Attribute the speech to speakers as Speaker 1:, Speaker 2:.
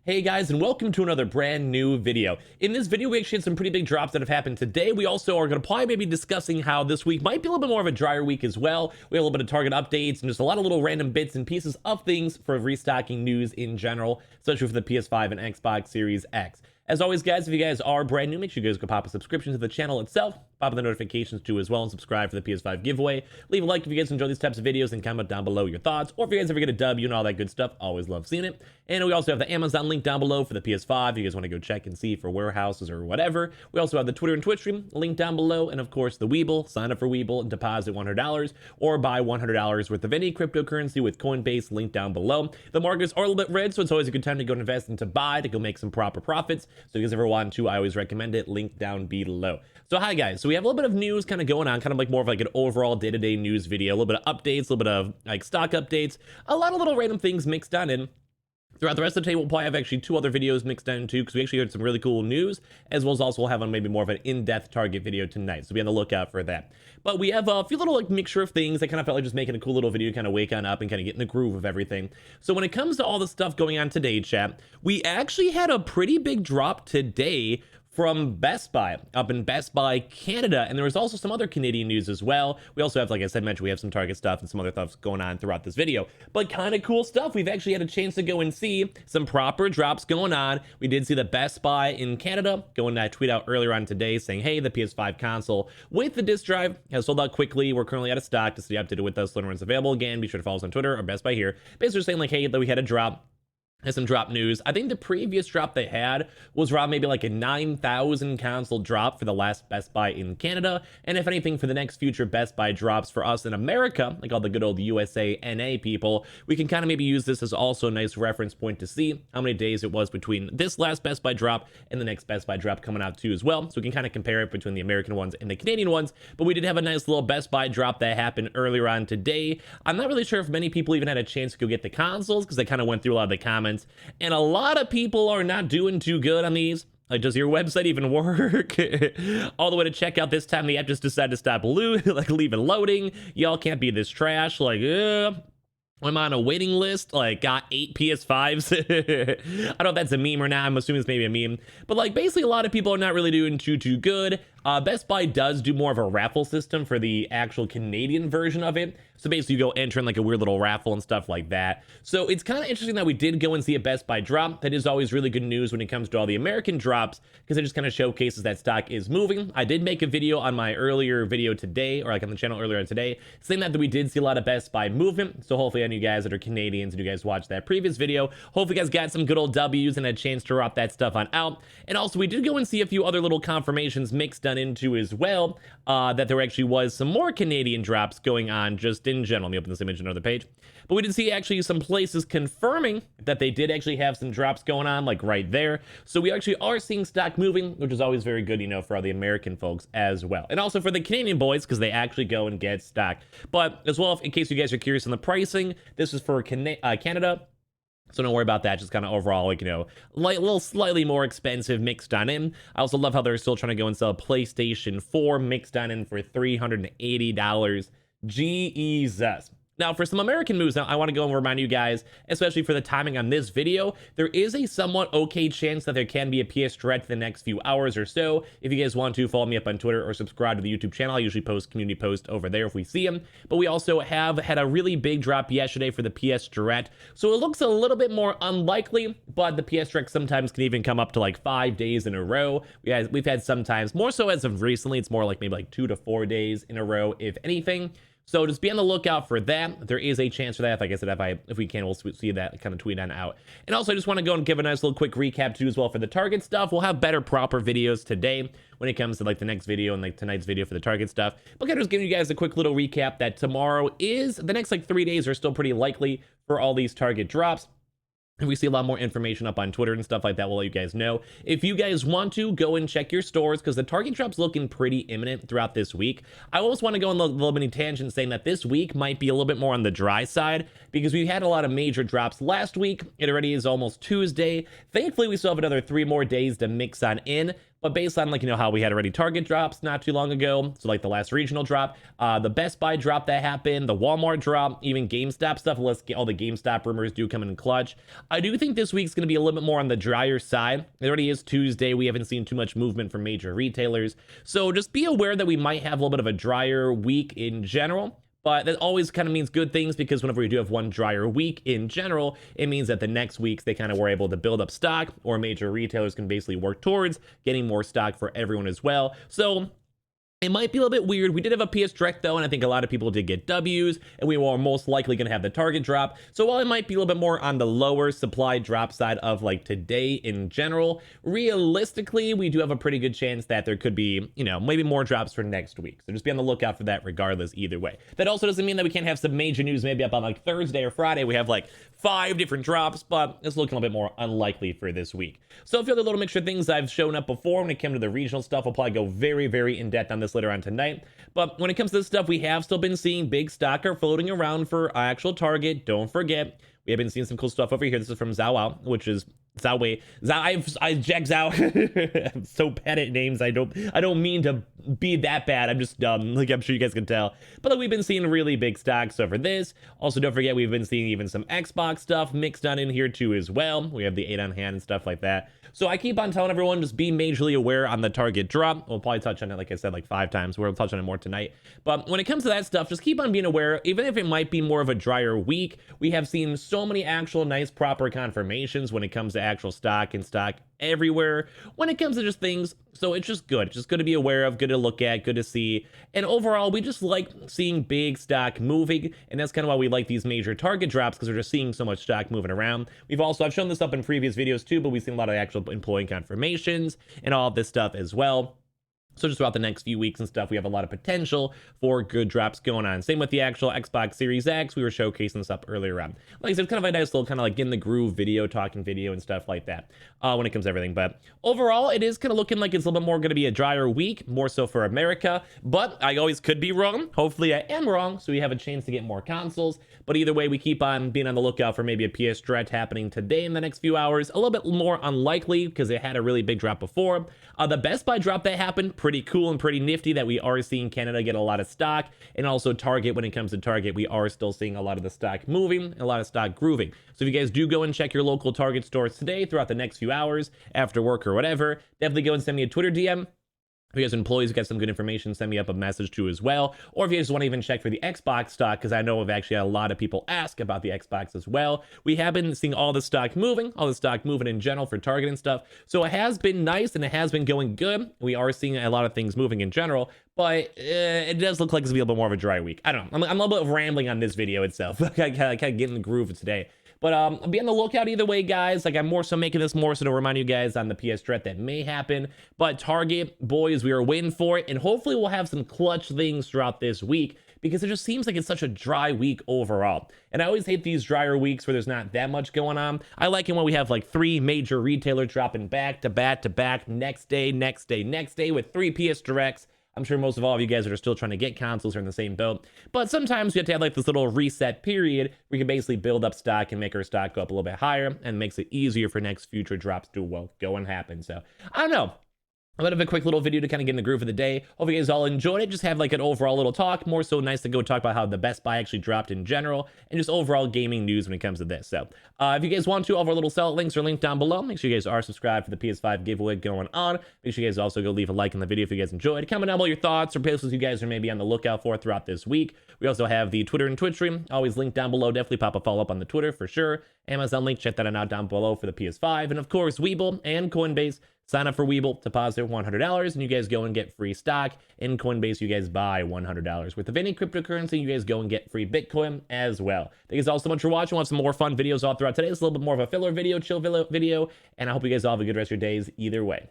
Speaker 1: Hey guys, and welcome to another brand new video. In this video, we actually had some pretty big drops that have happened today. We also are going to probably maybe discussing how this week might be a little bit more of a drier week as well. We have a little bit of target updates and just a lot of little random bits and pieces of things for restocking news in general, especially for the PS5 and Xbox Series X. As always, guys, if you guys are brand new, make sure you guys go pop a subscription to the channel itself, pop the notifications too as well, and subscribe for the PS5 giveaway. Leave a like if you guys enjoy these types of videos and comment down below your thoughts, or if you guys ever get a W and all that good stuff, always love seeing it. And we also have the Amazon link down below for the PS5 if you guys want to go check and see for warehouses or whatever. We also have the Twitter and Twitch stream link down below, and of course the Weeble. Sign up for Weeble and deposit $100 or buy $100 worth of any cryptocurrency with Coinbase, link down below. The markets are a little bit red, so it's always a good time to go invest and to buy to go make some proper profits. So if you guys ever want to, I always recommend it, link down below. So hi guys, so we have a little bit of news kind of going on, kind of like more of like an overall day-to-day news video, a little bit of updates, a little bit of like stock updates, a lot of little random things mixed on in. Throughout the rest of the day, we'll probably have actually two other videos mixed in too, because we actually heard some really cool news, as well as also we'll have on maybe more of an in-depth target video tonight, so be on the lookout for that. But we have a few little like mixture of things that kind of felt like just making a cool little video, kind of wake on up and kind of get in the groove of everything. So when it comes to all the stuff going on today, chat, we actually had a pretty big drop today from Best Buy, up in Best Buy Canada, and there was also some other Canadian news as well. We also have, like I said, mentioned, we have some Target stuff and some other stuff going on throughout this video, but kind of cool stuff. We've actually had a chance to go and see some proper drops going on. We did see the Best Buy in Canada go and tweet out earlier on today saying, hey, the PS5 console with the disc drive has sold out quickly. We're currently out of stock. To stay updated with us when it's available again, be sure to follow us on Twitter or Best Buy here. Basically saying like, hey, that we had a drop. Has some drop news. I think the previous drop they had was around maybe like a 9,000 console drop for the last Best Buy in Canada. And if anything, for the next future Best Buy drops for us in America, like all the good old USA NA people, we can kind of maybe use this as also a nice reference point to see how many days it was between this last Best Buy drop and the next Best Buy drop coming out too as well. So we can kind of compare it between the American ones and the Canadian ones. But we did have a nice little Best Buy drop that happened earlier on today. I'm not really sure if many people even had a chance to go get the consoles, because I kind of went through a lot of the comments. And a lot of people are not doing too good on these. Like, does your website even work? All the way to checkout this time, the app just decided to stop leaving loading. Y'all can't be this trash. Like, I'm on a waiting list, like, got 8 PS5s. I don't know if that's a meme or not. I'm assuming it's maybe a meme. But, like, basically, a lot of people are not really doing too good. Best Buy does do more of a raffle system for the actual Canadian version of it. So basically, you go enter in like a weird little raffle and stuff like that. So it's kind of interesting that we did go and see a Best Buy drop. That is always really good news when it comes to all the American drops, because it just kind of showcases that stock is moving. I did make a video on my earlier video today, or like on the channel earlier today, saying that we did see a lot of Best Buy movement. So hopefully, any of you guys that are Canadians and you guys watched that previous video, hopefully you guys got some good old W's and a chance to drop that stuff on out. And also, we did go and see a few other little confirmations mixed into as well, that there actually was some more Canadian drops going on just in general. Let me open this image on another page. But we did see actually some places confirming that they did actually have some drops going on, like right there. So we actually are seeing stock moving, which is always very good, you know, for all the American folks as well. And also for the Canadian boys, because they actually go and get stock. But as well, in case you guys are curious on the pricing, this is for Canada. So don't worry about that, just kind of overall, like, you know, like a little slightly more expensive mixed on in. I also love how they're still trying to go and sell a PlayStation 4 mixed on in for $380. Jesus. Now, for some American moves, now I want to go and remind you guys, especially for the timing on this video, there is a somewhat okay chance that there can be a PS Direct in the next few hours or so. If you guys want to, follow me up on Twitter or subscribe to the YouTube channel. I usually post community posts over there if we see them. But we also have had a really big drop yesterday for the PS Direct. So it looks a little bit more unlikely, but the PS Direct sometimes can even come up to like 5 days in a row. We've had sometimes, more so as of recently, it's more like maybe like 2 to 4 days in a row, if anything. So just be on the lookout for that. There is a chance for that. Like I said, if we can, we'll see that kind of tweet on out. And also, I just want to go and give a nice little quick recap too as well for the Target stuff. We'll have better, proper videos today when it comes to like the next video and like tonight's video for the Target stuff. But kind of just giving you guys a quick little recap that tomorrow is, the next like 3 days are still pretty likely for all these Target drops. If we see a lot more information up on Twitter and stuff like that, we'll let you guys know. If you guys want to, go and check your stores, because the Target drop's looking pretty imminent throughout this week. I almost want to go on a little mini tangent saying that this week might be a little bit more on the dry side, because we had a lot of major drops last week. It already is almost Tuesday. Thankfully, we still have another 3 more days to mix on in. but based on like, how we had already Target drops not too long ago, so like the last regional drop, the Best Buy drop that happened, the Walmart drop, even GameStop stuff, unless all the GameStop rumors do come in clutch. I do think this week's going to be a little bit more on the drier side. It already is Tuesday. We haven't seen too much movement from major retailers. So just be aware that we might have a little bit of a drier week in general. But that always kind of means good things, because whenever we do have one drier week in general, it means that the next weeks they kind of were able to build up stock, or major retailers can basically work towards getting more stock for everyone as well. So it might be a little bit weird. We did have a PS Direct though, and I think a lot of people did get W's, and we were most likely going to have the Target drop. So while it might be a little bit more on the lower supply drop side of like today in general, realistically, we do have a pretty good chance that there could be, maybe more drops for next week. So just be on the lookout for that regardless either way. That also doesn't mean that we can't have some major news maybe up on like Thursday or Friday. We have like 5 different drops, but it's looking a little bit more unlikely for this week. So a few other little mixture of things I've shown up before when it came to the regional stuff. I'll probably go very, very in depth on this later on tonight. But when it comes to this stuff, we have still been seeing big stocker floating around for actual Target. Don't forget, we have been seeing some cool stuff over here. This is from Zhao, which is Zhao. I Jack Zhao. I'm so bad at names. I don't mean to be that bad. I'm just dumb. Like I'm sure you guys can tell. But like, we've been seeing really big stocks over this. Also, don't forget we've been seeing even some Xbox stuff mixed on in here too as well. We have the 8 on hand and stuff like that. So I keep on telling everyone, just be majorly aware on the Target drop. We'll probably touch on it, like I said, like 5 times. We'll touch on it more tonight. But when it comes to that stuff, just keep on being aware. Even if it might be more of a drier week, we have seen so many actual nice proper confirmations when it comes to actual stock and stock everywhere when it comes to just things. So it's just good. It's just good to be aware of, good to look at, good to see. And overall, we just like seeing big stock moving. And that's kind of why we like these major Target drops, because we're just seeing so much stock moving around. I've shown this up in previous videos too, but we've seen a lot of actual employee confirmations and all of this stuff as well. So just throughout the next few weeks and stuff, we have a lot of potential for good drops going on. Same with the actual Xbox Series X. We were showcasing this up earlier on. Like I said, it's kind of a nice little kind of like in the groove video, talking video and stuff like that when it comes to everything. But overall, it is kind of looking like it's a little bit more going to be a drier week, more so for America. But I always could be wrong. Hopefully I am wrong, so we have a chance to get more consoles. But either way, we keep on being on the lookout for maybe a PS Direct happening today in the next few hours. A little bit more unlikely because it had a really big drop before. The Best Buy drop that happened, pretty cool and pretty nifty that we are seeing Canada get a lot of stock. And also Target, when it comes to Target, we are still seeing a lot of the stock moving and a lot of stock grooving. So if you guys do go and check your local Target stores today throughout the next few hours after work or whatever, definitely go and send me a Twitter DM. If you guys are employees who got some good information, send me up a message too as well. Or if you just want to even check for the Xbox stock, because I know I've actually had a lot of people ask about the Xbox as well. We have been seeing all the stock moving in general for Target and stuff. So it has been nice and it has been going good. We are seeing a lot of things moving in general, but it does look like it's going to be a little bit more of a dry week. I don't know. I'm a little bit rambling on this video itself. I kind of get in the groove of today. But be on the lookout either way, guys. Like, I'm more so making this more so to remind you guys on the PS Direct that may happen. But Target, boys, we are waiting for it. And hopefully we'll have some clutch things throughout this week, because it just seems like it's such a dry week overall. And I always hate these drier weeks where there's not that much going on. I like it when we have like 3 major retailers dropping back to back to back, next day, next day, next day, with 3 PS Directs. I'm sure most of all of you guys that are still trying to get consoles are in the same boat. But sometimes you have to have like this little reset period where you can basically build up stock and make our stock go up a little bit higher, and makes it easier for next future drops to go and happen. So I don't know. A bit of a quick little video to kind of get in the groove of the day. Hope you guys all enjoyed it. Just have like an overall little talk. More so nice to go talk about how the Best Buy actually dropped in general, and just overall gaming news when it comes to this. So if you guys want to, all of our little sell links are linked down below. Make sure you guys are subscribed for the PS5 giveaway going on. Make sure you guys also go leave a like on the video if you guys enjoyed. Comment down below your thoughts or places you guys are maybe on the lookout for throughout this week. We also have the Twitter and Twitch stream, always linked down below. Definitely pop a follow up on the Twitter for sure. Amazon link, check that out down below for the PS5. And of course, Webull and Coinbase. Sign up for Webull, deposit $100, and you guys go and get free stock. In Coinbase, you guys buy $100 worth of any cryptocurrency. You guys go and get free Bitcoin as well. Thank you guys all so much for watching. Want some more fun videos all throughout today. It's a little bit more of a filler video, chill video, and I hope you guys all have a good rest of your days either way.